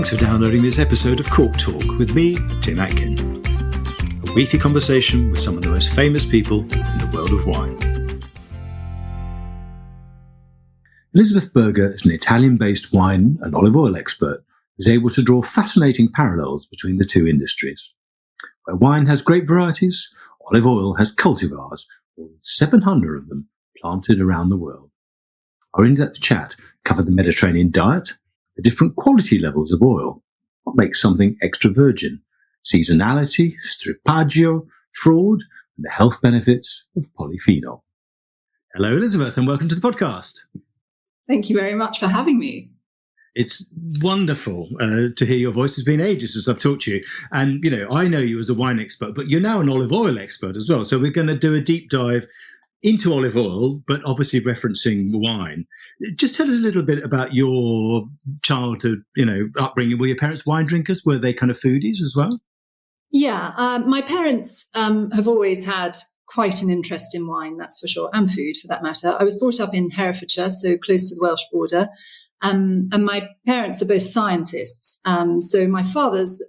Thanks for downloading this episode of Cork Talk with me, Tim Atkin. A weekly conversation with some of the most famous people in the world of wine. Elizabeth Berger is an Italian-based wine and olive oil expert who's able to draw fascinating parallels between the two industries. Where wine has grape varieties, olive oil has cultivars, more than 700 of them planted around the world. Our in-depth chat covered the Mediterranean diet, the different quality levels of oil, what makes something extra virgin, seasonality, strippaggio, fraud, and the health benefits of polyphenol. Hello, Elizabeth, and welcome to the podcast. Thank you very much for having me. It's wonderful to hear your voice. It's been ages since I've talked to you. And, I know you as a wine expert, but you're now an olive oil expert as well. So we're going to do a deep dive into olive oil, but obviously referencing wine. Just tell us a little bit about your childhood, upbringing. Were your parents wine drinkers? Were they kind of foodies as well? Yeah, my parents have always had quite an interest in wine, that's for sure, and food for that matter. I was brought up in Herefordshire, so close to the Welsh border. And my parents are both scientists. So my father's,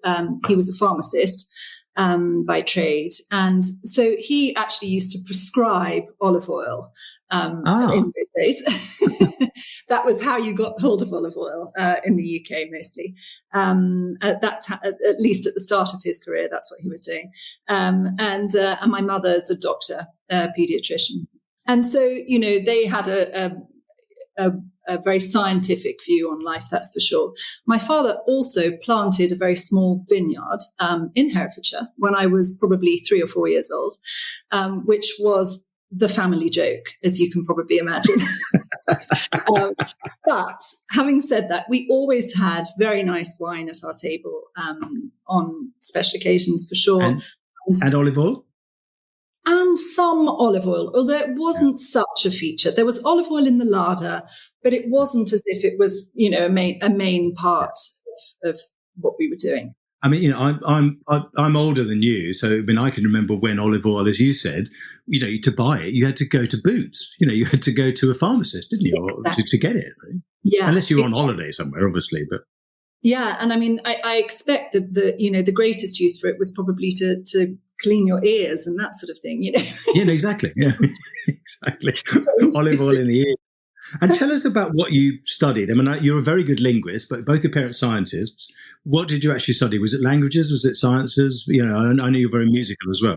he was a pharmacist by trade. And so he actually used to prescribe olive oil in those days. That was how you got hold of olive oil in the UK mostly. That's at least at the start of his career, that's what he was doing. And my mother's a doctor, a pediatrician. And so, they had a very scientific view on life, that's for sure. My father also planted a very small vineyard in Herefordshire when I was probably 3 or 4 years old, which was the family joke, as you can probably imagine. But having said that, we always had very nice wine at our table on special occasions, for sure. And olive oil? And some olive oil, although it wasn't such a feature. There was olive oil in the larder, but it wasn't as if it was, a main part of what we were doing. I mean, I'm older than you, so I can remember when olive oil, as you said, to buy it, you had to go to Boots. You had to go to a pharmacist, didn't you, exactly. to get it? Right? Yeah, unless you were on holiday somewhere, obviously, but. Yeah, and I mean, I expect that the greatest use for it was probably to clean your ears and that sort of thing, Yeah, exactly. Yeah, exactly. Olive oil in the ear. And tell us about what you studied. I mean, you're a very good linguist, but both your parents scientists. What did you actually study? Was it languages? Was it sciences? I know you're very musical as well.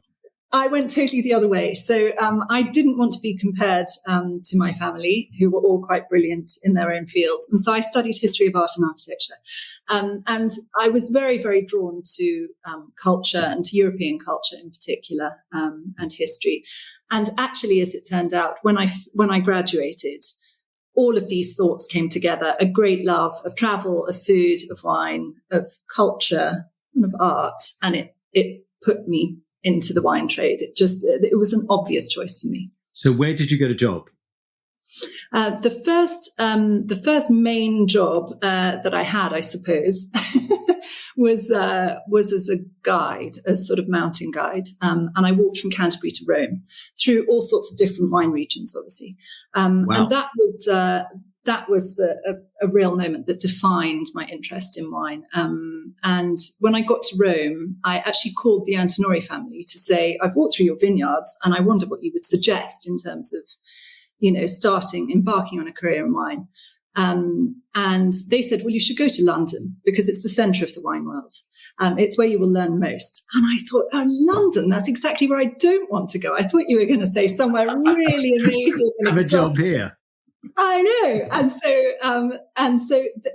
I went totally the other way. So I didn't want to be compared to my family, who were all quite brilliant in their own fields. And so I studied history of art and architecture. And I was very, very drawn to culture and to European culture in particular, and history. And actually, as it turned out, when I graduated, all of these thoughts came together: a great love of travel, of food, of wine, of culture, and of art. And it put me into the wine trade. It was an obvious choice for me. So where did you get a job? The first main job that I had, I suppose, was as a guide, a sort of mountain guide. And I walked from Canterbury to Rome through all sorts of different wine regions, obviously. Wow. And that was a real moment that defined my interest in wine. And when I got to Rome, I actually called the Antinori family to say, I've walked through your vineyards and I wonder what you would suggest in terms of, embarking on a career in wine. And they said, well, you should go to London because it's the centre of the wine world. It's where you will learn most. And I thought, London, that's exactly where I don't want to go. I thought you were going to say somewhere really amazing. Have a job here. I know.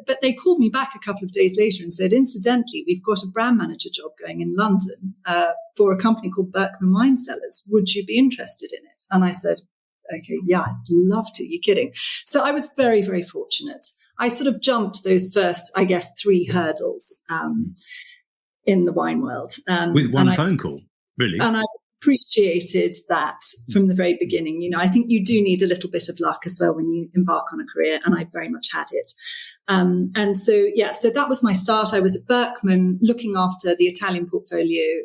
But they called me back a couple of days later and said, incidentally, we've got a brand manager job going in London for a company called Berkman Wine Cellars. Would you be interested in it? And I said, okay, yeah, I'd love to. You're kidding. So I was very, very fortunate. I sort of jumped those first, 3 hurdles in the wine world. With one phone call, really? And I appreciated that from the very beginning. I think you do need a little bit of luck as well when you embark on a career, and I very much had it. So that was my start. I was at Berkman looking after the Italian portfolio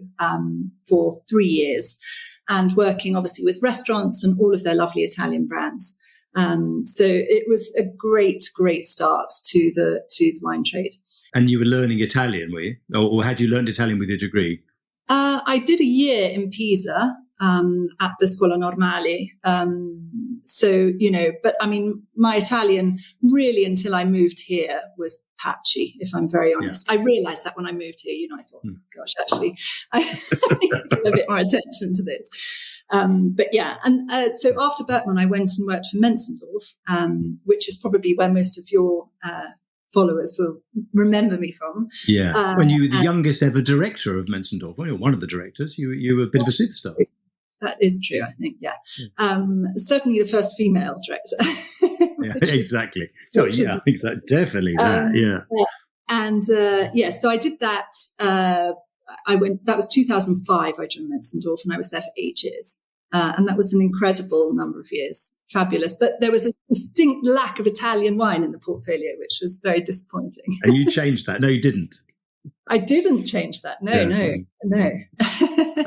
for 3 years and working obviously with restaurants and all of their lovely Italian brands. So it was a great start to the wine trade. And you were learning Italian, were you? Or had you learned Italian with your degree? I did a year in Pisa at the Scuola Normale. So, but I mean, my Italian really until I moved here was patchy, if I'm very honest. Yeah. I realized that when I moved here, I thought, gosh, actually, I need to give a bit more attention to this. But yeah, and so after Berkman, I went and worked for Menzendorf, which is probably where most of your followers will remember me from. Yeah, when you were the youngest ever director of Menzendorf, well, you were one of the directors. You were a bit of a superstar. That is true, I think. Yeah, certainly the first female director. Yeah, exactly. Exactly. Definitely that. Yeah. And so I did that. That was 2005. I joined Menzendorf, and I was there for 8 years. And that was an incredible number of years. Fabulous. But there was a distinct lack of Italian wine in the portfolio, which was very disappointing. And you changed that? No, you didn't. I didn't change that. No.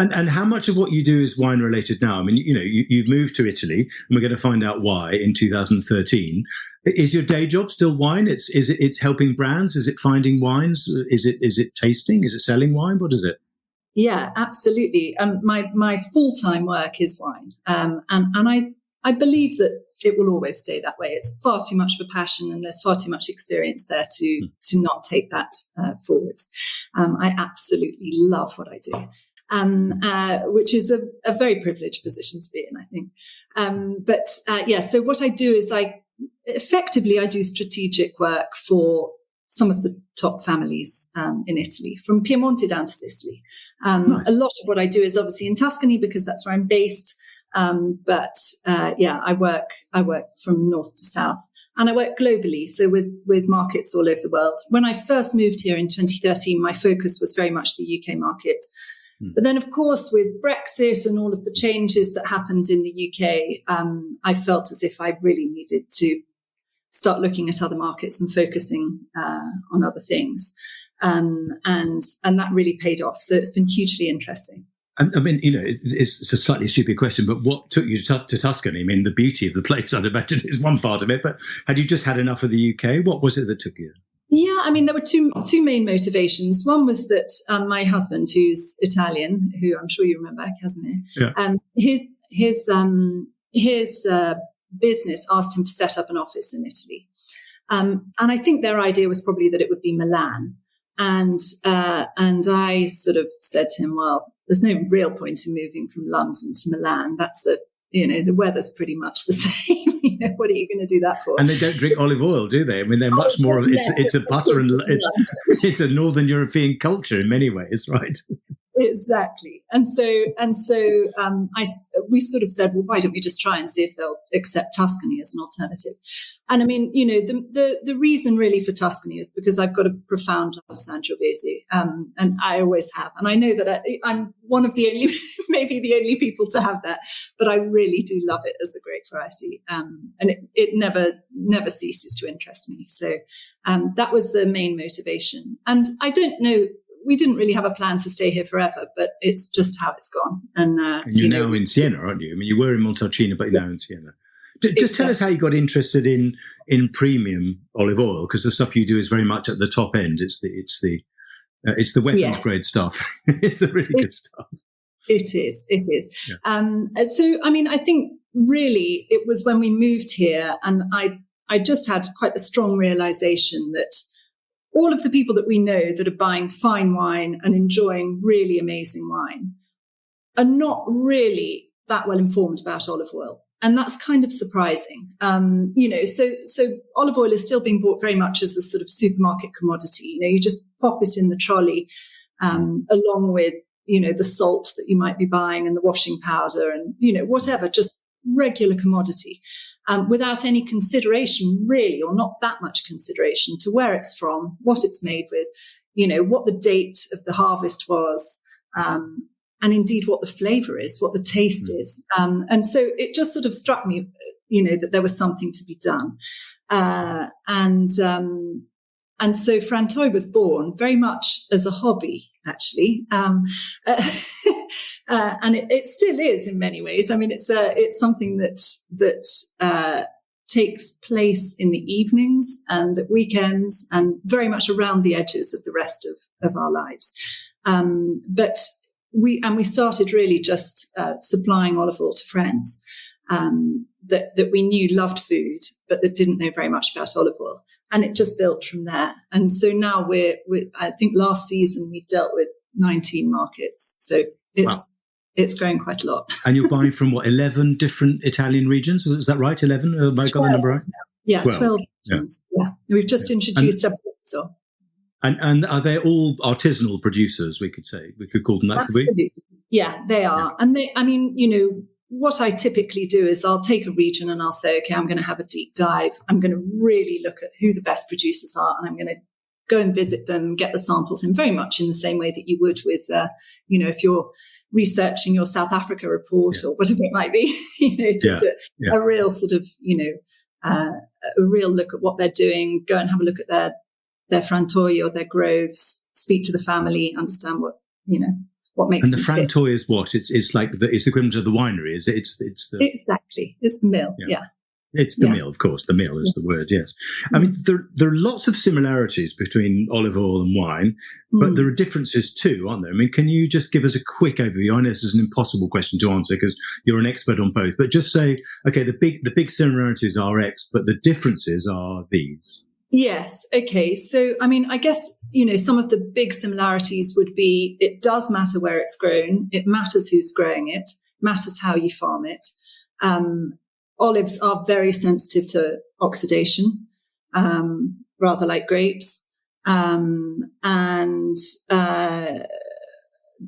And how much of what you do is wine related now? I mean, you've moved to Italy, and we're going to find out why in 2013. Is your day job still wine? It's helping brands? Is it finding wines? Is it tasting? Is it selling wine? What is it? Yeah, absolutely. My full-time work is wine. And I believe that it will always stay that way. It's far too much of a passion, and there's far too much experience there to not take that forwards. I absolutely love what I do, which is a very privileged position to be in, I think. So what I do is I do strategic work for some of the top families in Italy, from Piemonte down to Sicily. Nice. A lot of what I do is obviously in Tuscany because that's where I'm based. I work from north to south, and I work globally, so with markets all over the world. When I first moved here in 2013, my focus was very much the UK market. But then, of course, with Brexit and all of the changes that happened in the UK, I felt as if I really needed to start looking at other markets and focusing on other things. And that really paid off. So it's been hugely interesting. I mean, it's a slightly stupid question, but what took you to Tuscany? I mean, the beauty of the place, I'd imagine, is one part of it, but had you just had enough of the UK? What was it that took you? Yeah, I mean, there were two main motivations. One was that my husband, who's Italian, who I'm sure you remember, Casimir, his business asked him to set up an office in Italy. And I think their idea was probably that it would be Milan. And I sort of said to him, well, there's no real point in moving from London to Milan. That's the weather's pretty much the same. What are you going to do that for? And they don't drink olive oil, do they? I mean, they're much more. It's a butter and it's a Northern European culture in many ways, right? Exactly. And so we sort of said, well, why don't we just try and see if they'll accept Tuscany as an alternative? And I mean, the reason really for Tuscany is because I've got a profound love of Sangiovese, and I always have. And I know that I'm one of the only, maybe the only people to have that, but I really do love it as a grape variety. And it never ceases to interest me. So that was the main motivation. And I don't know, we didn't really have a plan to stay here forever, but it's just how it's gone. And you're now in Siena, aren't you? I mean, you were in Montalcino, but you're now in Siena. Just tell us how you got interested in premium olive oil, because the stuff you do is very much at the top end. It's the weapons grade stuff. It's the really good stuff. It is. Yeah. So, I mean, I think really it was when we moved here, and I just had quite a strong realization that all of the people that we know that are buying fine wine and enjoying really amazing wine are not really that well informed about olive oil. And that's kind of surprising. So olive oil is still being bought very much as a sort of supermarket commodity. You just pop it in the trolley, along with, the salt that you might be buying and the washing powder and, whatever, just regular commodity, without any consideration really, or not that much consideration to where it's from, what it's made with, what the date of the harvest was, and indeed what the flavor is, what the taste is. And so it just sort of struck me, that there was something to be done. And so Frantoy was born very much as a hobby, actually. And it still is in many ways. I mean, it's something that takes place in the evenings and at weekends and very much around the edges of the rest of our lives. But we started really just supplying olive oil to friends that we knew loved food, but that didn't know very much about olive oil. And it just built from there. And so now we're I think last season we dealt with 19 markets. So it's growing quite a lot. And you're buying from 11 different Italian regions? Is that right? 11? Have I got the number right? Yeah, 12 regions. Yeah. We've just introduced a so. And are they all artisanal producers, we could say? We could call them that, Absolutely. Could we? Yeah, they are. Yeah. And what I typically do is I'll take a region and I'll say, okay, I'm going to have a deep dive. I'm going to really look at who the best producers are, and I'm going to go and visit them, get the samples in very much in the same way that you would with, if you're researching your South Africa report or whatever it might be, a real sort of, a real look at what they're doing, go and have a look at their frantoio or their groves, speak to the family, understand what makes. And the frantoio is what? It's like it's equivalent to the winery, is it? It's the exactly. It's the mill. Yeah. It's the mill, of course. The mill is the word, yes. I mean, there are lots of similarities between olive oil and wine, but there are differences too, aren't there? I mean, can you just give us a quick overview? I know this is an impossible question to answer because you're an expert on both, but just say, okay, the big similarities are X, but the differences are these. Yes. Okay. So, I mean, I guess, some of the big similarities would be it does matter where it's grown. It matters who's growing it, matters how you farm it. Olives are very sensitive to oxidation, rather like grapes.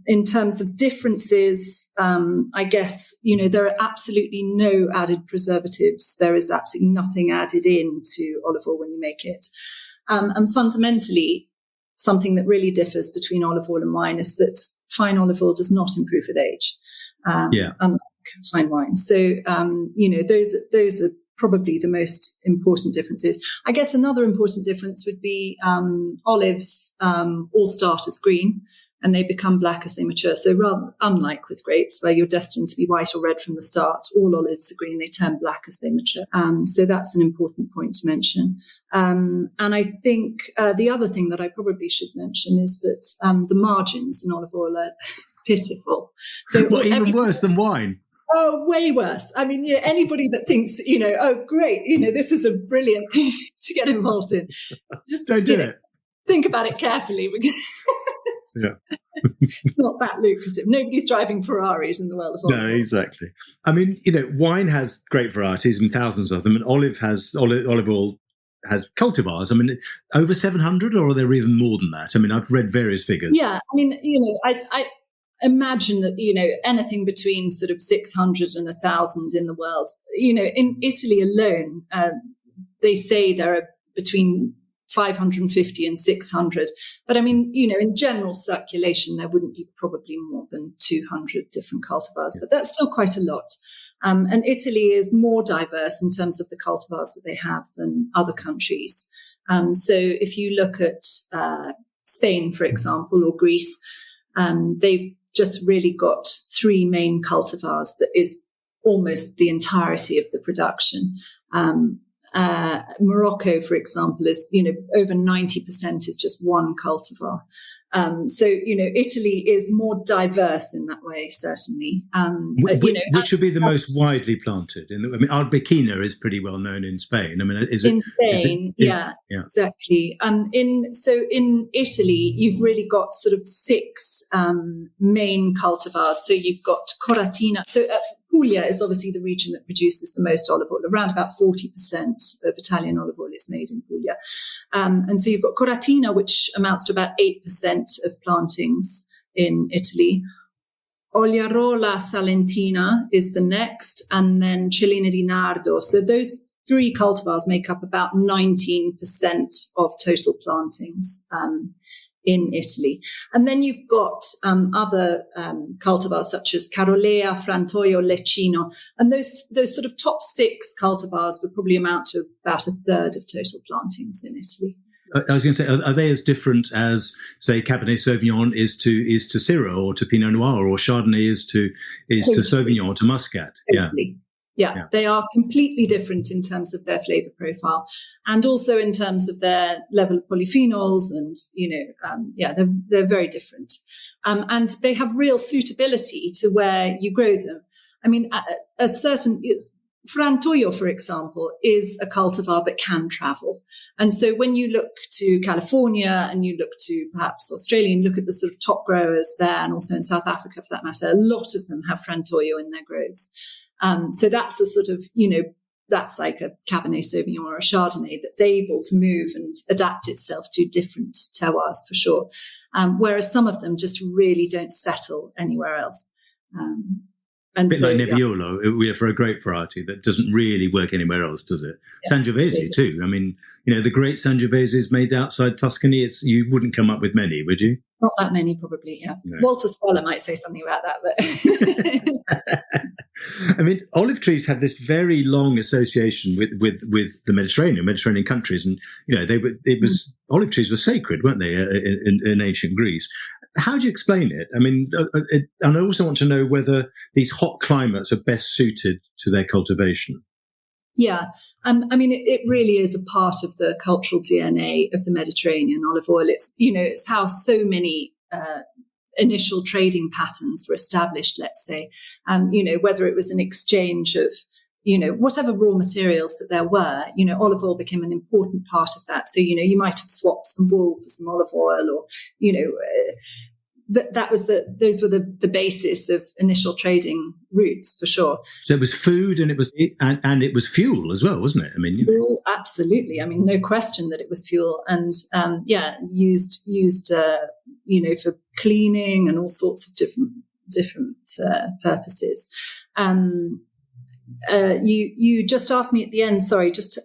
In terms of differences, I guess, there are absolutely no added preservatives. There is absolutely nothing added into olive oil when you make it. And fundamentally, something that really differs between olive oil and wine is that fine olive oil does not improve with age. Unlike fine wine. So, those are probably the most important differences. I guess another important difference would be olives all start as green and they become black as they mature. So rather unlike with grapes, where you're destined to be white or red from the start, all olives are green, they turn black as they mature. So that's an important point to mention. And I think the other thing that I probably should mention is that the margins in olive oil are pitiful. So even worse than wine. Oh, way worse. I mean, anybody that thinks, oh, great, this is a brilliant thing to get involved in. Just don't do it. Think about it carefully because it's not that lucrative. Nobody's driving Ferraris in the world of olive oil. No, exactly. I mean, wine has great varieties and thousands of them, and olive oil has cultivars. I mean, over 700, or are there even more than that? I mean, I've read various figures. Yeah, I mean, I imagine that, anything between sort of 600 and 1,000 in the world. In Italy alone, they say there are between 550 and 600. But I mean, in general circulation, there wouldn't be probably more than 200 different cultivars, but that's still quite a lot. And Italy is more diverse in terms of the cultivars that they have than other countries. So if you look at Spain, for example, or Greece, they've just really got three main cultivars that is almost the entirety of the production. Morocco, for example, is, over 90% is just one cultivar. So, Italy is more diverse in that way, certainly. Which would be the most widely planted? Arbequina is pretty well known in Spain. I mean, in Spain? Exactly. In Italy, you've really got sort of six main cultivars. So you've got Coratina. So Puglia is obviously the region that produces the most olive oil. Around about 40% of Italian olive oil is made in Puglia. And so you've got Coratina, which amounts to about 8% of plantings in Italy. Oliarola Salentina is the next, and then Cellina di Nardo. So those three cultivars make up about 19% of total plantings in Italy. And then you've got other cultivars such as Carolea, Frantoio, Lecchino. And those sort of top six cultivars would probably amount to about a third of total plantings in Italy. I was going to say, are they as different as, say, Cabernet Sauvignon is to Syrah or to Pinot Noir, or Chardonnay is to Sauvignon or to Muscat? Totally. Yeah, they are completely different in terms of their flavor profile, and also in terms of their level of polyphenols. And they're very different, and they have real suitability to where you grow them. I mean, a certain Frantoio, for example, is a cultivar that can travel. And so when you look to California and you look to perhaps Australia and look at the sort of top growers there, and also in South Africa for that matter, a lot of them have Frantoio in their groves. So that's a sort of, that's like a Cabernet Sauvignon or a Chardonnay that's able to move and adapt itself to different terroirs for sure. Whereas some of them just really don't settle anywhere else. A bit like Nebbiolo for a grape variety that doesn't really work anywhere else, does it? Yeah, Sangiovese too. I mean, the great Sangioveses made outside Tuscany, you wouldn't come up with many, would you? Not that many, probably, yeah. No. Walter Spoller might say something about that, but... I mean, olive trees have this very long association with the Mediterranean countries, and olive trees were sacred, weren't they, in ancient Greece? How do you explain it? I mean, and I also want to know whether these hot climates are best suited to their cultivation. Yeah, I mean, it really is a part of the cultural DNA of the Mediterranean, olive oil. It's how so many initial trading patterns were established, let's say, whether it was an exchange of, whatever raw materials that there were, olive oil became an important part of that. So, you might have swapped some wool for some olive oil, or, those were the basis of initial trading routes for sure. So it was food, and it was fuel as well, wasn't it? I mean, fuel, absolutely. I mean, no question that it was fuel, and used for cleaning and all sorts of different purposes. You just asked me at the end. Sorry, just to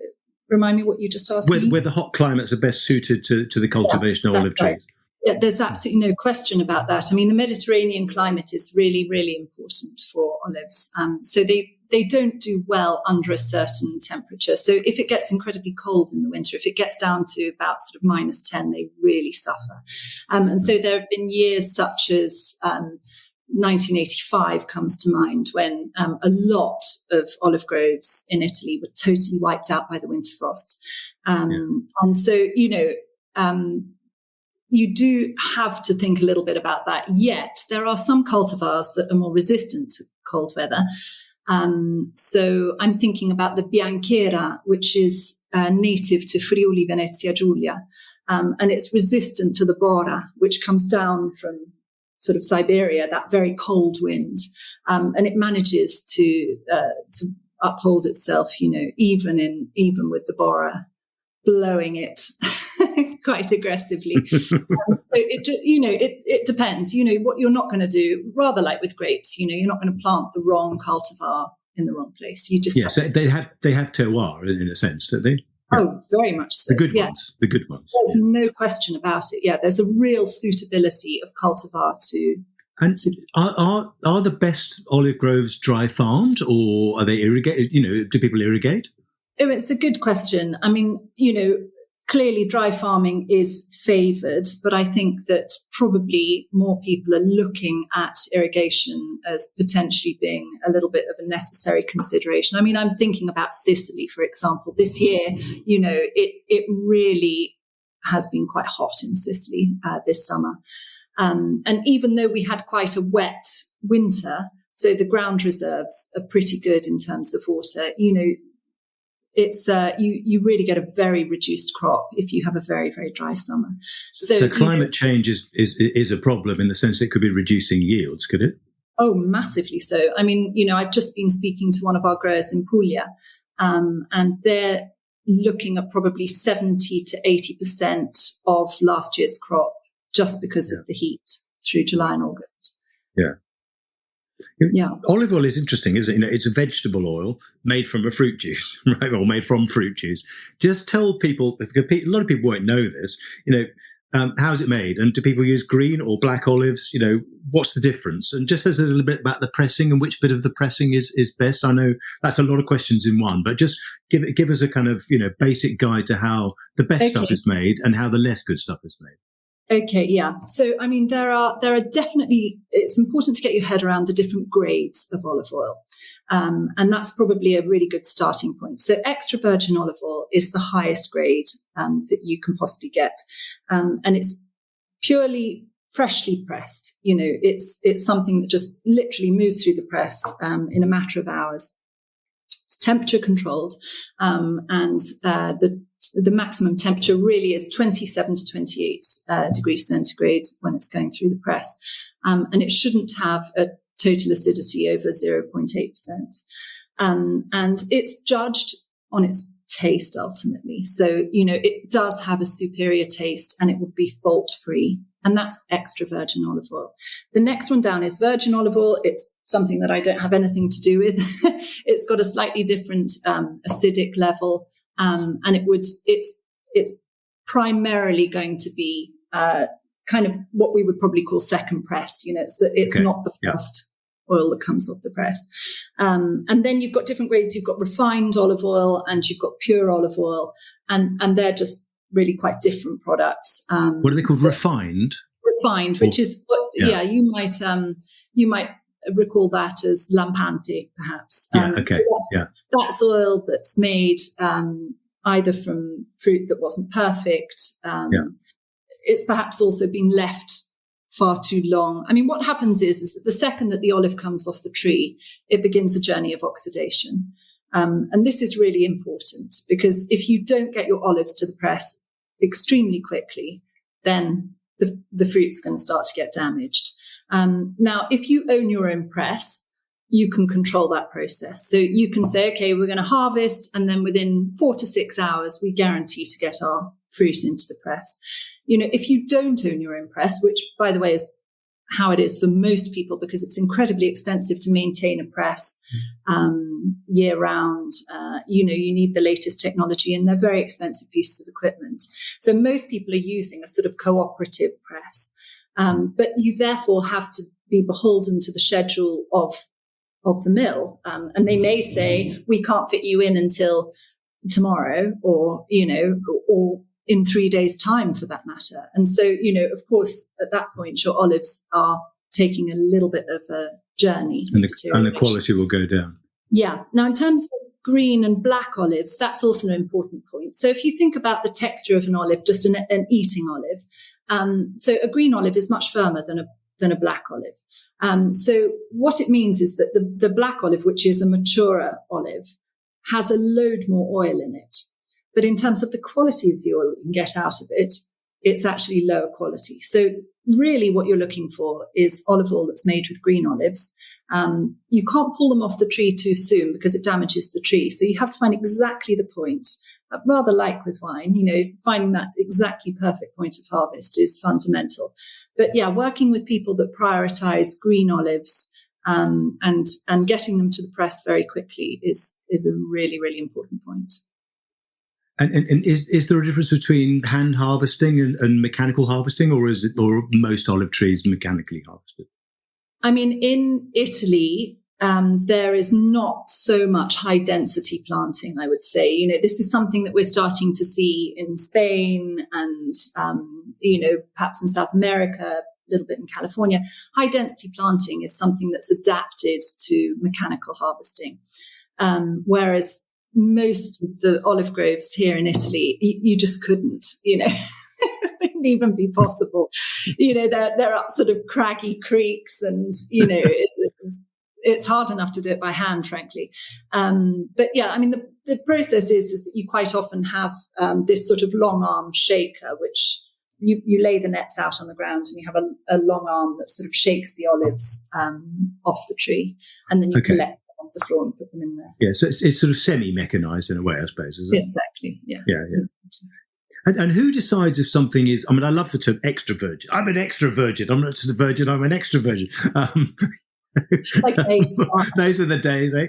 remind me what you just asked me. Whether hot climates are best suited to the cultivation of olive trees. Right. Yeah, there's absolutely no question about that. I mean, the Mediterranean climate is really, really important for olives. So they don't do well under a certain temperature. So if it gets incredibly cold in the winter, if it gets down to about sort of -10, they really suffer. And so there have been years such as 1985 comes to mind, when a lot of olive groves in Italy were totally wiped out by the winter frost. And so, you do have to think a little bit about that. Yet there are some cultivars that are more resistant to cold weather. So I'm thinking about the Bianchera, which is native to Friuli, Venezia Giulia. And it's resistant to the Bora, which comes down from sort of Siberia, that very cold wind. And it manages to uphold itself, even with the Bora blowing it quite aggressively. So it depends. What you're not going to do, rather like with grapes, you're not going to plant the wrong cultivar in the wrong place. You just so they have terroir in a sense, don't they? Yeah. Oh, very much so. The good ones. There's no question about it. Yeah, there's a real suitability of cultivar to. And are the best olive groves dry farmed, or are they irrigated? Do people irrigate? Oh, it's a good question. I mean, clearly dry farming is favoured, but I think that probably more people are looking at irrigation as potentially being a little bit of a necessary consideration. I mean, I'm thinking about Sicily, for example. This year, it really has been quite hot in Sicily this summer. And even though we had quite a wet winter, so the ground reserves are pretty good in terms of water, it's you really get a very reduced crop if you have a very, very dry summer. So climate change is a problem in the sense it could be reducing yields, could it? Oh, massively so. I mean, I've just been speaking to one of our growers in Puglia, and they're looking at probably 70 to 80% of last year's crop just because of the heat through July and August. Yeah. Olive oil is interesting, isn't it? It's a vegetable oil made from a fruit juice, right? Or made from fruit juice. Just tell people, because a lot of people won't know this, how is it made? And do people use green or black olives? What's the difference? And just as a little bit about the pressing and which bit of the pressing is best. I know that's a lot of questions in one, but just give us a kind of, basic guide to how the best stuff is made and how the less good stuff is made. Okay, yeah. So, I mean, there are definitely, it's important to get your head around the different grades of olive oil. And that's probably a really good starting point. So extra virgin olive oil is the highest grade that you can possibly get. And it's purely freshly pressed. It's something that just literally moves through the press in a matter of hours. It's temperature controlled, and the maximum temperature really is 27 to 28 degrees centigrade when it's going through the press. And it shouldn't have a total acidity over 0.8%. And it's judged on its taste ultimately. So, it does have a superior taste and it would be fault-free. And that's extra virgin olive oil. The next one down is virgin olive oil. It's something that I don't have anything to do with. It's got a slightly different acidic level. And it's primarily going to be kind of what we would probably call second press. It's not the first oil that comes off the press. And then you've got different grades. You've got refined olive oil and you've got pure olive oil, and they're just really quite different products. What are they called? Refined, which is what? Yeah, you might recall that as lampante, perhaps. So that's oil that's made either from fruit that wasn't perfect. It's perhaps also been left far too long. I mean, what happens is that the second that the olive comes off the tree, it begins a journey of oxidation. And this is really important because if you don't get your olives to the press extremely quickly, then the fruit's going to start to get damaged. Now, if you own your own press, you can control that process. So you can say, okay, we're going to harvest, and then within 4 to 6 hours, we guarantee to get our fruit into the press. If you don't own your own press, which, by the way, is how it is for most people because it's incredibly expensive to maintain a press year round. You need the latest technology and they're very expensive pieces of equipment. So most people are using a sort of cooperative press. But you therefore have to be beholden to the schedule of the mill. And they may say, we can't fit you in until tomorrow or in 3 days' time for that matter. And so, of course, at that point, your olives are taking a little bit of a journey. And the quality will go down. Yeah. Now, in terms of green and black olives, that's also an important point. So if you think about the texture of an olive, just an eating olive, so a green olive is much firmer than a black olive. So what it means is that the black olive, which is a maturer olive, has a load more oil in it. But in terms of the quality of the oil you can get out of it, it's actually lower quality. So really what you're looking for is olive oil that's made with green olives. You can't pull them off the tree too soon because it damages the tree. So you have to find exactly the point, rather like with wine, finding that exactly perfect point of harvest is fundamental. But yeah, working with people that prioritize green olives and getting them to the press very quickly is a really, really important point. And is there a difference between hand harvesting and mechanical harvesting, or most olive trees mechanically harvested? I mean, in Italy, there is not so much high density planting, I would say. This is something that we're starting to see in Spain and, perhaps in South America, a little bit in California. High density planting is something that's adapted to mechanical harvesting. Whereas most of the olive groves here in Italy, you just couldn't, it wouldn't even be possible. They're up sort of craggy creeks and, it's hard enough to do it by hand, frankly. But yeah, I mean, the process is that you quite often have this sort of long arm shaker, which you lay the nets out on the ground and you have a long arm that sort of shakes the olives off the tree, and then you collect off the floor and put them in there. Yeah, so it's sort of semi-mechanized in a way, I suppose, isn't it? Exactly, yeah. Yeah. And who decides if something is, I mean, I love the term extra virgin. I'm an extra virgin. I'm not just a virgin, I'm an extra virgin. It's like those are the days, eh?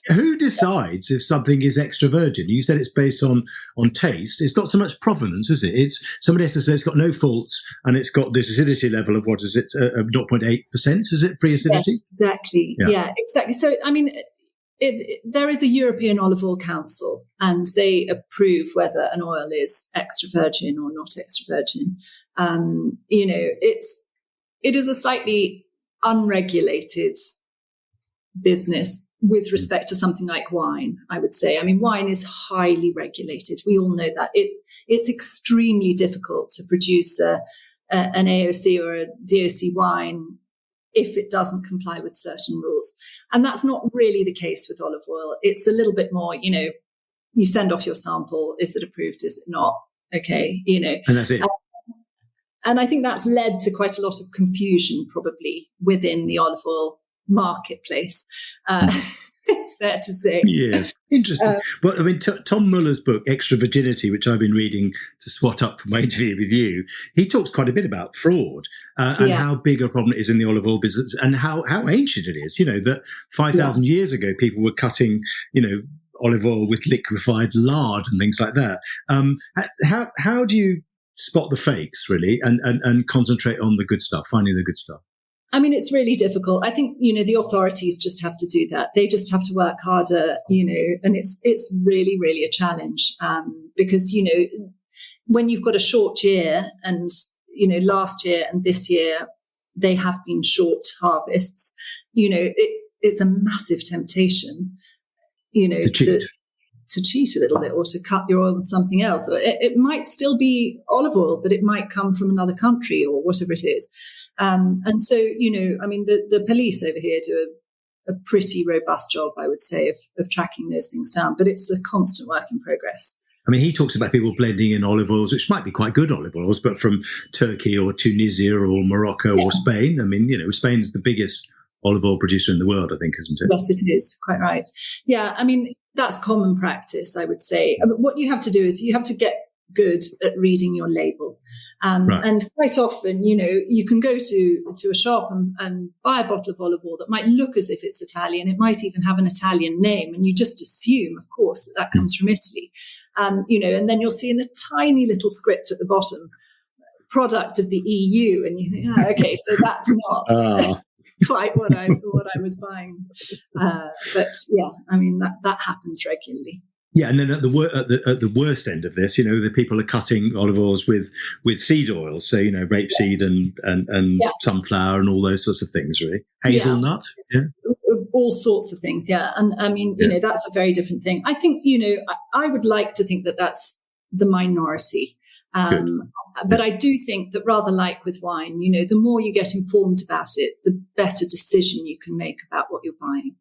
Who decides if something is extra virgin? You said it's based on taste. It's not so much provenance, is it? It's somebody has to say it's got no faults and it's got this acidity level of 0.8%. Is it free acidity? Yeah, exactly. Yeah, exactly. So, I mean, there is a European Olive Oil Council, and they approve whether an oil is extra virgin or not extra virgin. It is a slightly unregulated business with respect to something like wine, I would say. I mean, wine is highly regulated. We all know that. It's extremely difficult to produce an AOC or a DOC wine if it doesn't comply with certain rules. And that's not really the case with olive oil. It's a little bit more, you send off your sample. Is it approved? Is it not? Okay, And that's it. And I think that's led to quite a lot of confusion probably within the olive oil marketplace. It's fair to say. Yes, interesting. Well, I mean, Tom Muller's book, Extra Virginity, which I've been reading to swat up for my interview with you, he talks quite a bit about fraud and how big a problem it is in the olive oil business and how ancient it is. That 5,000 years ago, people were cutting, olive oil with liquefied lard and things like that. How do you spot the fakes, really, and concentrate on the good stuff, finding the good stuff? I mean, it's really difficult. I think, the authorities just have to do that. They just have to work harder, and it's really, really a challenge because, when you've got a short year and, last year and this year, they have been short harvests, it's a massive temptation, to cheat a little bit or to cut your oil with something else. It might still be olive oil, but it might come from another country or whatever it is. And so, the police over here do a pretty robust job, I would say, of tracking those things down. But it's a constant work in progress. I mean, he talks about people blending in olive oils, which might be quite good olive oils, but from Turkey or Tunisia or Morocco or Spain. I mean, Spain's the biggest olive oil producer in the world, I think, isn't it? Yes, it is. Quite right. Yeah, I mean, that's common practice, I would say. What you have to do is you have to get good at reading your label. Right. And quite often, you can go to a shop and buy a bottle of olive oil that might look as if it's Italian. It might even have an Italian name. And you just assume, of course, that comes from Italy. And then you'll see in a tiny little script at the bottom, product of the EU. And you think, okay, so that's not quite what I was buying. But yeah, I mean, that happens regularly. Yeah, and then at the worst end of this, the people are cutting olive oils with seed oils, so rapeseed and sunflower and all those sorts of things, really. Hazelnut, all sorts of things, yeah. And I mean, that's a very different thing. I think, I would like to think that that's the minority. But I do think that rather like with wine, the more you get informed about it, the better decision you can make about what you're buying.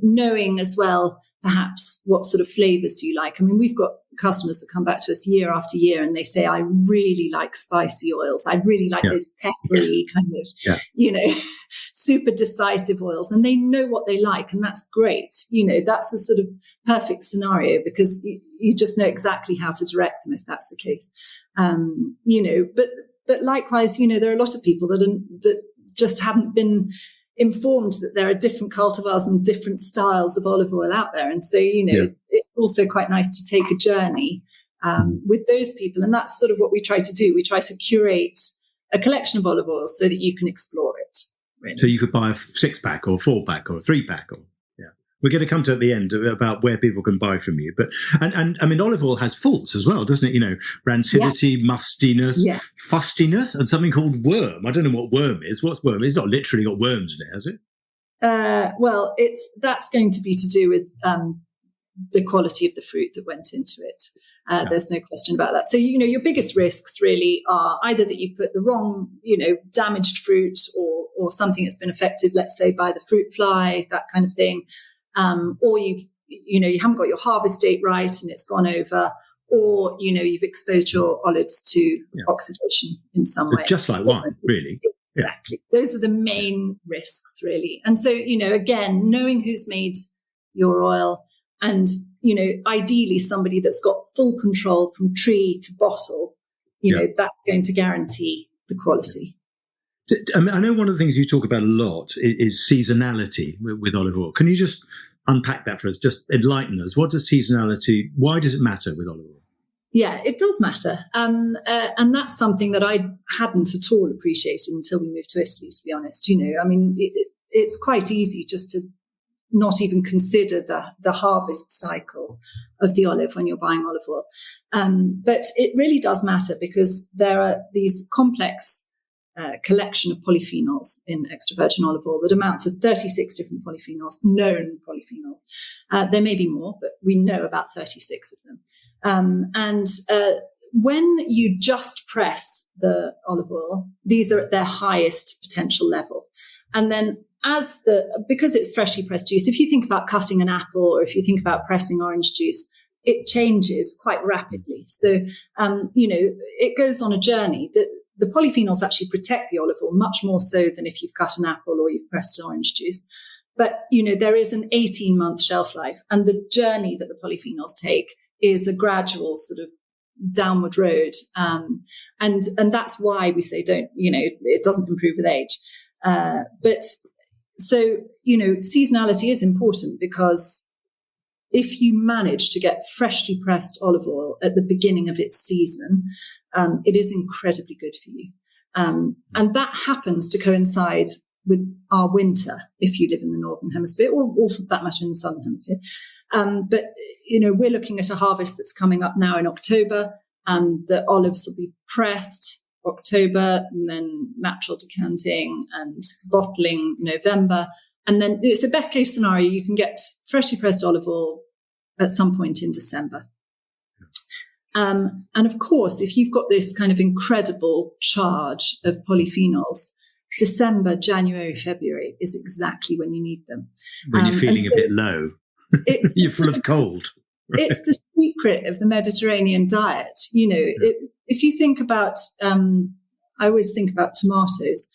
Knowing as well, perhaps what sort of flavors you like. I mean, we've got customers that come back to us year after year and they say, I really like spicy oils. I really like those peppery kind of, super decisive oils. And they know what they like. And that's great. That's the sort of perfect scenario because you just know exactly how to direct them if that's the case. But likewise, there are a lot of people that just haven't been informed that there are different cultivars and different styles of olive oil out there. And so, it's also quite nice to take a journey with those people. And that's sort of what we try to do. We try to curate a collection of olive oils so that you can explore it. Really. So you could buy a 6-pack or a 4-pack or a 3-pack we're going to come to at the end about where people can buy from you. But, and I mean, olive oil has faults as well, doesn't it? Rancidity, mustiness, fustiness, and something called worm. I don't know what worm is. What's worm? It's not literally got worms in it, has it? Well, that's going to be to do with the quality of the fruit that went into it. There's no question about that. So, your biggest risks really are either that you put the wrong, damaged fruit or something that's been affected, let's say, by the fruit fly, that kind of thing. Or you haven't got your harvest date right and it's gone over, or, you've exposed your olives to oxidation in some way. Just like wine, really. Exactly. Yeah. Those are the main risks, really. And so, again, knowing who's made your oil and, ideally somebody that's got full control from tree to bottle, that's going to guarantee the quality. I mean, I know one of the things you talk about a lot is seasonality with olive oil. Can you just unpack that for us? Just enlighten us. What does seasonality, why does it matter with olive oil? Yeah, it does matter. And that's something that I hadn't at all appreciated until we moved to Italy, to be honest. I mean, it's quite easy just to not even consider the harvest cycle of the olive when you're buying olive oil. But it really does matter because there are these complex collection of polyphenols in extra virgin olive oil that amount to 36 different polyphenols, known polyphenols. There may be more, but we know about 36 of them. When you just press the olive oil, these are at their highest potential level. And then because it's freshly pressed juice, if you think about cutting an apple or if you think about pressing orange juice, it changes quite rapidly. So, it goes on a journey that the polyphenols actually protect the olive oil much more so than if you've cut an apple or you've pressed orange juice. But, there is an 18-month shelf life, and the journey that the polyphenols take is a gradual sort of downward road. And that's why we say it doesn't improve with age. So, seasonality is important because if you manage to get freshly pressed olive oil at the beginning of its season, it is incredibly good for you. And that happens to coincide with our winter if you live in the Northern Hemisphere or for that matter in the Southern Hemisphere. But we're looking at a harvest that's coming up now in October, and the olives will be pressed October and then natural decanting and bottling November. And then it's the best case scenario. You can get freshly pressed olive oil at some point in December. And of course, if you've got this kind of incredible charge of polyphenols, December, January, February is exactly when you need them. When you're feeling a bit low, you're full of cold. Right? It's the secret of the Mediterranean diet. If you think about, I always think about tomatoes.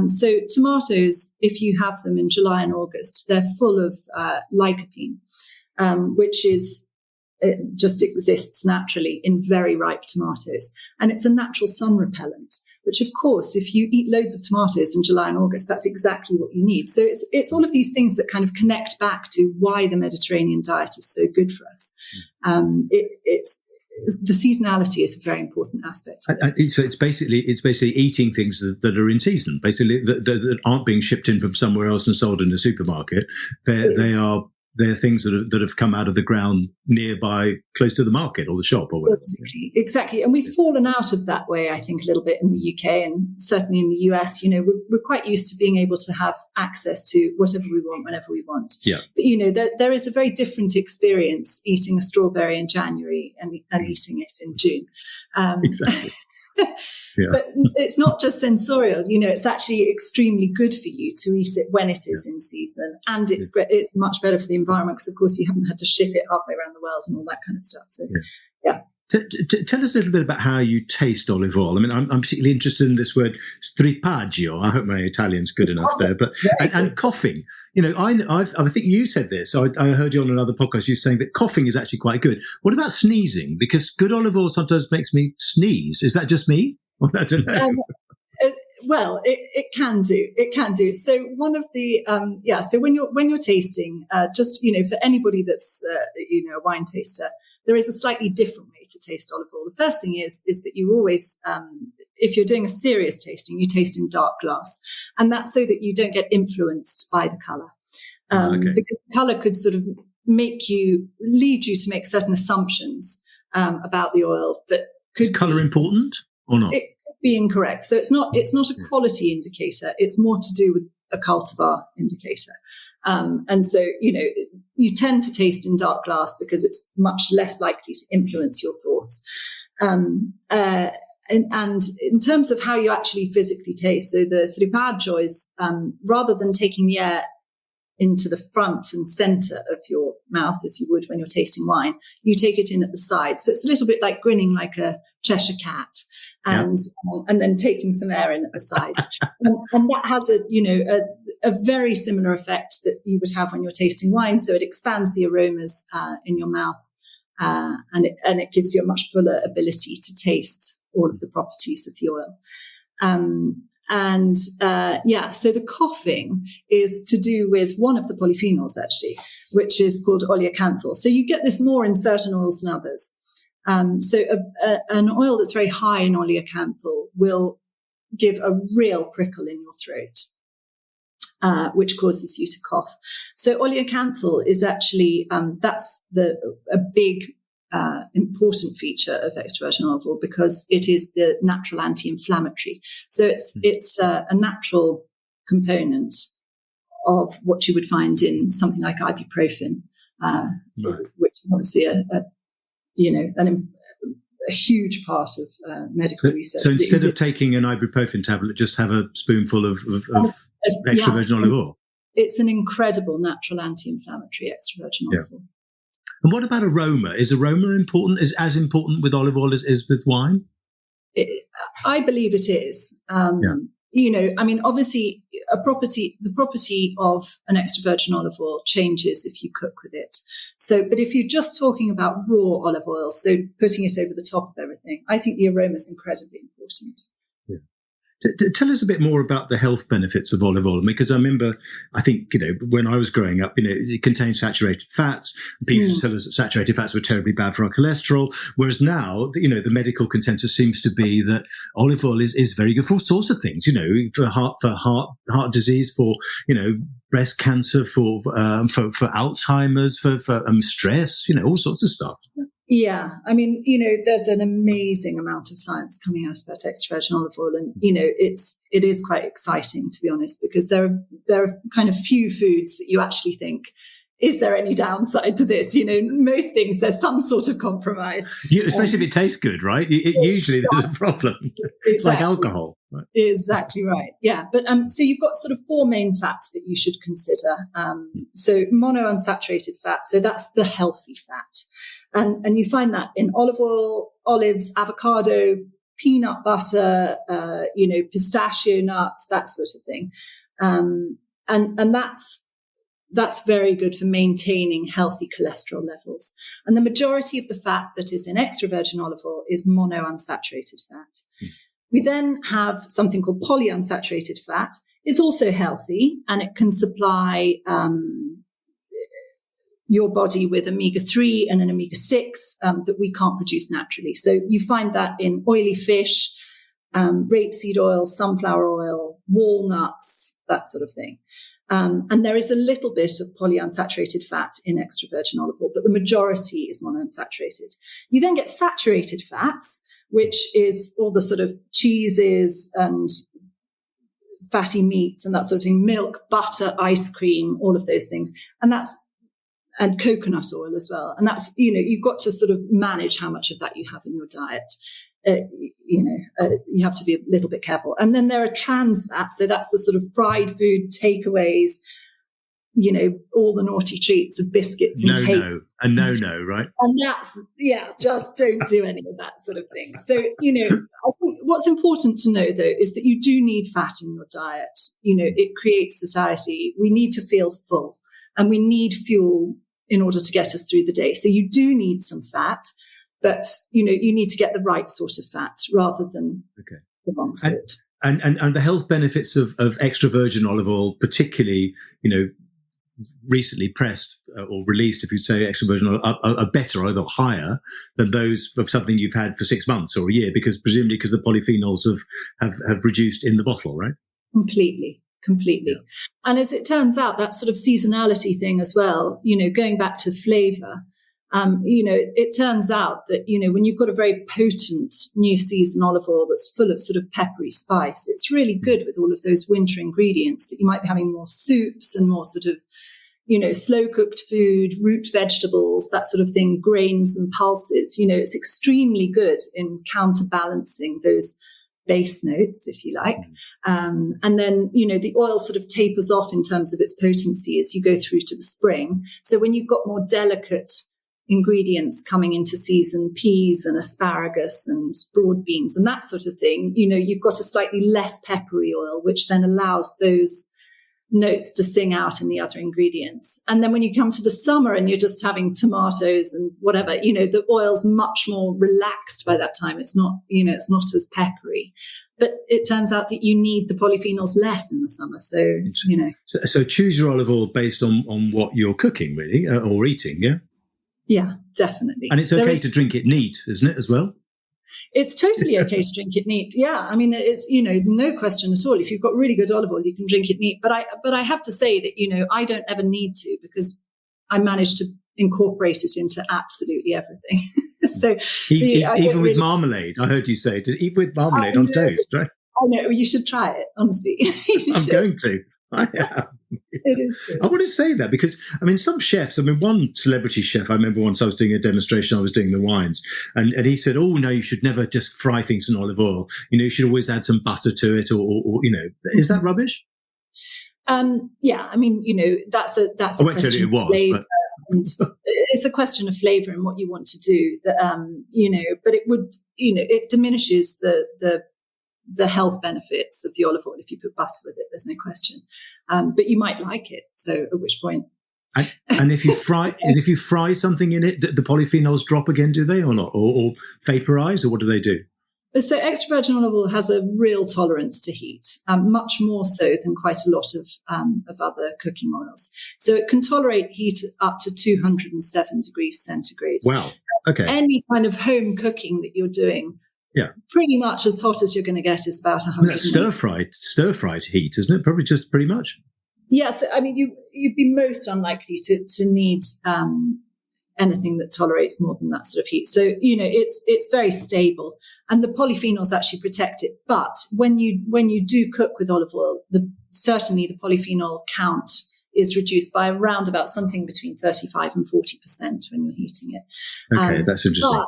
So tomatoes, if you have them in July and August, they're full of lycopene, which it just exists naturally in very ripe tomatoes. And it's a natural sun repellent, which of course, if you eat loads of tomatoes in July and August, that's exactly what you need. So it's all of these things that kind of connect back to why the Mediterranean diet is so good for us. The seasonality is a very important aspect. So it's basically eating things that are in season, basically that aren't being shipped in from somewhere else and sold in the supermarket. They're things that have come out of the ground nearby, close to the market or the shop or whatever. Exactly. And we've fallen out of that way, I think, a little bit in the UK and certainly in the US. We're quite used to being able to have access to whatever we want, whenever we want. Yeah. But, there is a very different experience eating a strawberry in January and eating it in June. Exactly. Yeah. But it's not just sensorial, it's actually extremely good for you to eat it when it is in season. And it's great. It's much better for the environment because, of course, you haven't had to ship it halfway around the world and all that kind of stuff. So, yeah. Tell us a little bit about how you taste olive oil. I mean, I'm particularly interested in this word strippaggio. I hope my Italian's good enough there. But and coughing. I think you said this. I heard you on another podcast. You saying that coughing is actually quite good. What about sneezing? Because good olive oil sometimes makes me sneeze. Is that just me? I don't know. Well, it can do. It can do. So one of the So when you're tasting, just for anybody that's a wine taster, there is a slightly different way to taste olive oil. The first thing is that you always, if you're doing a serious tasting, you taste in dark glass, and that's so that you don't get influenced by the color, because the color could sort of lead you to make certain assumptions about the oil that could. Is color important or not? It could be incorrect. So it's not a quality indicator. It's more to do with a cultivar indicator. And so, you tend to taste in dark glass because it's much less likely to influence your thoughts. And in terms of how you actually physically taste, so the strippaggio is, rather than taking the air into the front and center of your mouth as you would when you're tasting wine, you take it in at the side. So it's a little bit like grinning like a Cheshire cat and then taking some air in at the side. and that has a very similar effect that you would have when you're tasting wine. So it expands the aromas in your mouth and it gives you a much fuller ability to taste all of the properties of the oil. So the coughing is to do with one of the polyphenols, actually, which is called oleocanthal. So you get this more in certain oils than others. So an oil that's very high in oleocanthal will give a real prickle in your throat. which causes you to cough. So oleocanthal is actually, that's a big important feature of extra virgin olive oil because it is the natural anti-inflammatory. So it's a natural component of what you would find in something like ibuprofen, which is obviously a huge part of medical research. So instead of taking an ibuprofen tablet, just have a spoonful of extra virgin olive oil. It's an incredible natural anti-inflammatory extra virgin olive oil. And what about aroma? Is aroma important? Is as important with olive oil as is with wine? I believe it is. Obviously, the property of an extra virgin olive oil changes if you cook with it. So, but if you're just talking about raw olive oil, so putting it over the top of everything, I think the aroma is incredibly important. Tell us a bit more about the health benefits of olive oil, because I remember, I think, when I was growing up, it contains saturated fats. People used to tell us that saturated fats were terribly bad for our cholesterol. Whereas now, the medical consensus seems to be that olive oil is very good for all sorts of things, for heart disease, for, breast cancer, for Alzheimer's, for stress, all sorts of stuff. Yeah, there's an amazing amount of science coming out about extra virgin olive oil, and it is quite exciting, to be honest, because there are kind of few foods that you actually think, is there any downside to this? Most things there's some sort of compromise. Especially if it tastes good, right? Usually there's a problem. It's like alcohol. Right? Exactly right. Yeah, but so you've got sort of four main fats that you should consider. So monounsaturated fat, so that's the healthy fat. And you find that in olive oil, olives, avocado, peanut butter, pistachio nuts, that sort of thing. And that's very good for maintaining healthy cholesterol levels. And the majority of the fat that is in extra virgin olive oil is monounsaturated fat. We then have something called polyunsaturated fat. It's also healthy, and it can supply your body with omega-3 and an omega-6 that we can't produce naturally. So you find that in oily fish, rapeseed oil, sunflower oil, walnuts, that sort of thing. And there is a little bit of polyunsaturated fat in extra virgin olive oil, but the majority is monounsaturated. You then get saturated fats, which is all the sort of cheeses and fatty meats and that sort of thing, milk, butter, ice cream, all of those things. And coconut oil as well. And that's, you've got to sort of manage how much of that you have in your diet. You have to be a little bit careful. And then there are trans fats. So that's the sort of fried food takeaways, all the naughty treats of biscuits and cakes. No, right? And that's, just don't do any of that sort of thing. So, I think what's important to know, though, is that you do need fat in your diet. It creates satiety. We need to feel full, and we need fuel in order to get us through the day. So you do need some fat, but, you need to get the right sort of fat rather than the wrong sort. And the health benefits of extra virgin olive oil, particularly, recently pressed or released, if you say extra virgin oil, are better, either higher than those of something you've had for 6 months or a year, because the polyphenols have reduced in the bottle, right? Completely. And as it turns out, that sort of seasonality thing as well, going back to flavor, it turns out that, when you've got a very potent new season olive oil that's full of sort of peppery spice, it's really good with all of those winter ingredients that you might be having more soups and more sort of, slow cooked food, root vegetables, that sort of thing, grains and pulses. It's extremely good in counterbalancing those base notes, if you like. And then, the oil sort of tapers off in terms of its potency as you go through to the spring. So when you've got more delicate ingredients coming into season, peas and asparagus and broad beans and that sort of thing, you've got a slightly less peppery oil, which then allows those notes to sing out in the other ingredients. And then when you come to the summer and you're just having tomatoes and whatever, the oil's much more relaxed by that time. It's not, it's not as peppery. But it turns out that you need the polyphenols less in the summer. So, So choose your olive oil based on what you're cooking, really, or eating, yeah? Yeah, definitely. And it's okay to drink it neat, isn't it, as well? It's totally okay to drink it neat. Yeah, I mean, it's, no question at all. If you've got really good olive oil, you can drink it neat. But I have to say that, I don't ever need to, because I managed to incorporate it into absolutely everything. So even with marmalade, I heard you say, even with marmalade on toast, right? Oh no, you should try it, honestly. I'm going to. I am. It is good. I want to say that because, some chefs, one celebrity chef, I remember once I was doing a demonstration, I was doing the wines, and he said, oh, no, you should never just fry things in olive oil. You should always add some butter to it or is that rubbish? Yeah, that's a I won't tell you it was, but it's a question of flavour and what you want to do. That but it would, it diminishes the health benefits of the olive oil if you put butter with it. There's no question, but you might like it. So at which point, and if you fry something in it, the polyphenols drop again, do they, or not, or vaporize, or what do they do? So extra virgin olive oil has a real tolerance to heat, much more so than quite a lot of other cooking oils. So it can tolerate heat up to 207 degrees centigrade. Wow. Okay. Any kind of home cooking that you're doing, yeah, pretty much as hot as you're going to get is about 100. That's stir-fried heat, isn't it? Probably just pretty much. Yes, you'd be most unlikely to need anything that tolerates more than that sort of heat. So, it's very stable, and the polyphenols actually protect it. But when you do cook with olive oil, certainly the polyphenol count is reduced by around about something between 35 and 40% when you're heating it. Okay, that's interesting. But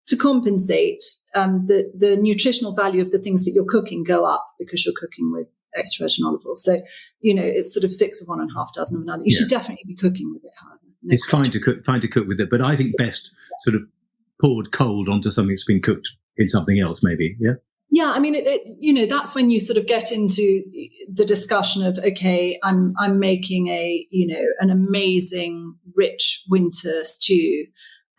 to compensate, the nutritional value of the things that you're cooking go up because you're cooking with extra virgin olive oil. So, it's sort of 6 of one and half dozen of another. You should definitely be cooking with it, however. No it's question. fine to cook with it, but I think best sort of poured cold onto something that's been cooked in something else, maybe. Yeah. Yeah, that's when you sort of get into the discussion of, okay, I'm making an amazing rich winter stew.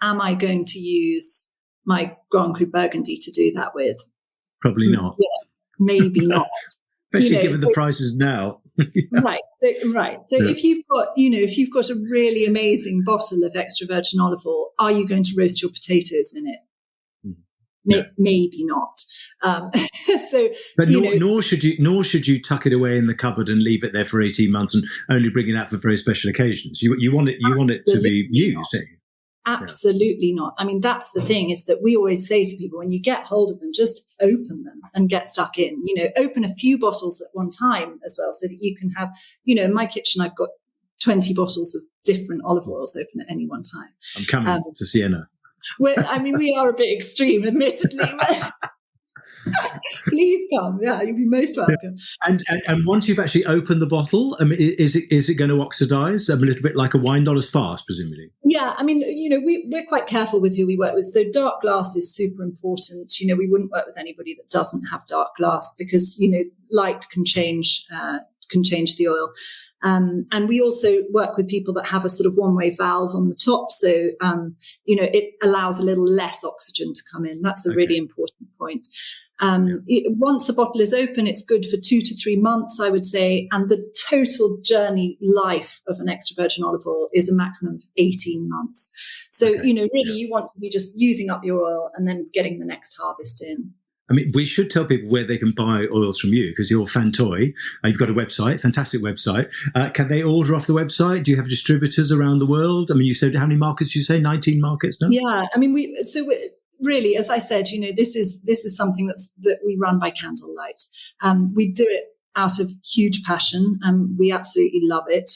Am I going to use my Grand Cru Burgundy to do that with? Probably not. Yeah, maybe not. Especially given the prices now. Right. So if you've got a really amazing bottle of extra virgin olive oil, are you going to roast your potatoes in it? No. Maybe not. Nor should you tuck it away in the cupboard and leave it there for 18 months and only bring it out for very special occasions. You want it to be used, don't you? Absolutely not. That's the thing, is that we always say to people, when you get hold of them, just open them and get stuck in. Open a few bottles at one time as well, so that you can have, in my kitchen, I've got 20 bottles of different olive oils open at any one time. I'm coming to Siena. We are a bit extreme, admittedly. Please come. Yeah, you'll be most welcome. And once you've actually opened the bottle, is it going to oxidize a little bit like a wine? Not as fast, presumably. Yeah, we're quite careful with who we work with. So dark glass is super important. We wouldn't work with anybody that doesn't have dark glass, because light can change the oil. And we also work with people that have a sort of one-way valve on the top. So, it allows a little less oxygen to come in. That's a really important point. Once the bottle is open, it's good for 2 to 3 months, I would say. And the total journey life of an extra virgin olive oil is a maximum of 18 months. So, you want to be just using up your oil and then getting the next harvest in. We should tell people where they can buy oils from you, because you're Fantoy. You've got a website, fantastic website. Can they order off the website? Do you have distributors around the world? You said, how many markets did you say? 19 markets now? Yeah, really, as I said, this is something that we run by candlelight. We do it out of huge passion, and we absolutely love it.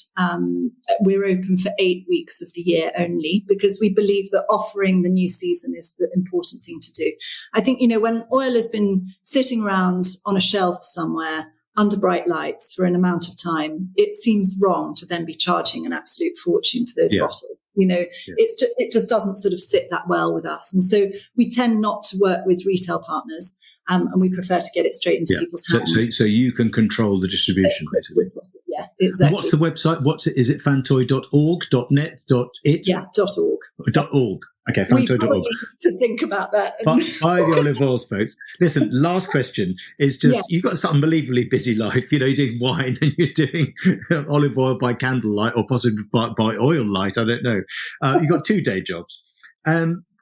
We're open for 8 weeks of the year only, because we believe that offering the new season is the important thing to do. I think, when oil has been sitting around on a shelf somewhere under bright lights for an amount of time, it seems wrong to then be charging an absolute fortune for those bottles. It just doesn't sort of sit that well with us. And so we tend not to work with retail partners. And we prefer to get it straight into people's hands. So you can control the distribution, basically. Yeah, exactly. And what's the website? Is it fantoy.org, .net, .it? Yeah, .org. .org. Okay, fantoy.org. To think about that. Buy the olive oils, folks. Listen, last question is just, you've got an unbelievably busy life. You're doing wine and you're doing olive oil by candlelight, or possibly by oil light. I don't know. You've got 2 day jobs.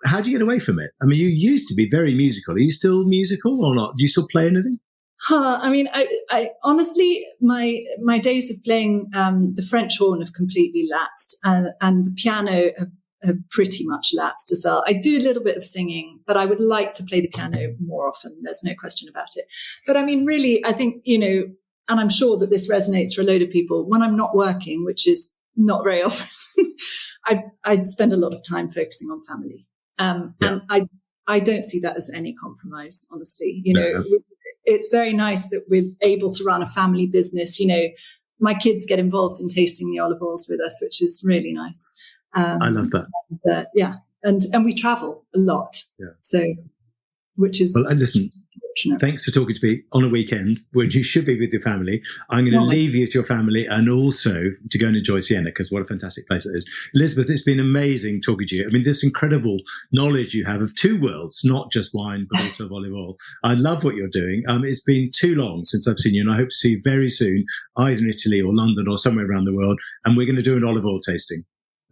how do you get away from it? I mean, you used to be very musical. Are you still musical or not? Do you still play anything? I mean, I honestly, my days of playing the French horn have completely lapsed, and the piano have pretty much lapsed as well. I do a little bit of singing, but I would like to play the piano more often. There's no question about it. But I mean, really, I think, and I'm sure that this resonates for a load of people. When I'm not working, which is not very often, I spend a lot of time focusing on family. And I don't see that as any compromise, honestly. It's very nice that we're able to run a family business. My kids get involved in tasting the olive oils with us, which is really nice. I love that. And we travel a lot. Yeah. So, which is... Well, listen, thanks for talking to me on a weekend when you should be with your family. I'm going to leave you to your family and also to go and enjoy Siena, because what a fantastic place it is. Elizabeth, it's been amazing talking to you. I mean, this incredible knowledge you have of two worlds, not just wine, but also of olive oil. I love what you're doing. It's been too long since I've seen you, and I hope to see you very soon, either in Italy or London or somewhere around the world. And we're going to do an olive oil tasting.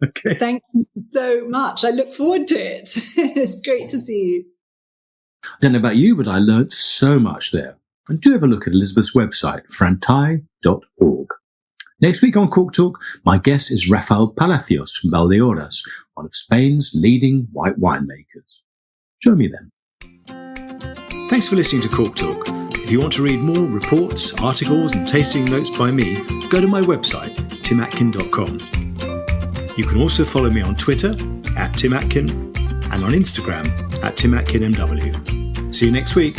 Okay. Thank you so much. I look forward to it. It's great to see you. I don't know about you, but I learnt so much there. And do have a look at Elizabeth's website, frantai.org. Next week on Cork Talk, my guest is Rafael Palacios from Valdeorras, one of Spain's leading white winemakers. Join me then. Thanks for listening to Cork Talk. If you want to read more reports, articles and tasting notes by me, go to my website, timatkin.com. You can also follow me on Twitter @TimAtkin and on Instagram @TimAtkinMW. See you next week.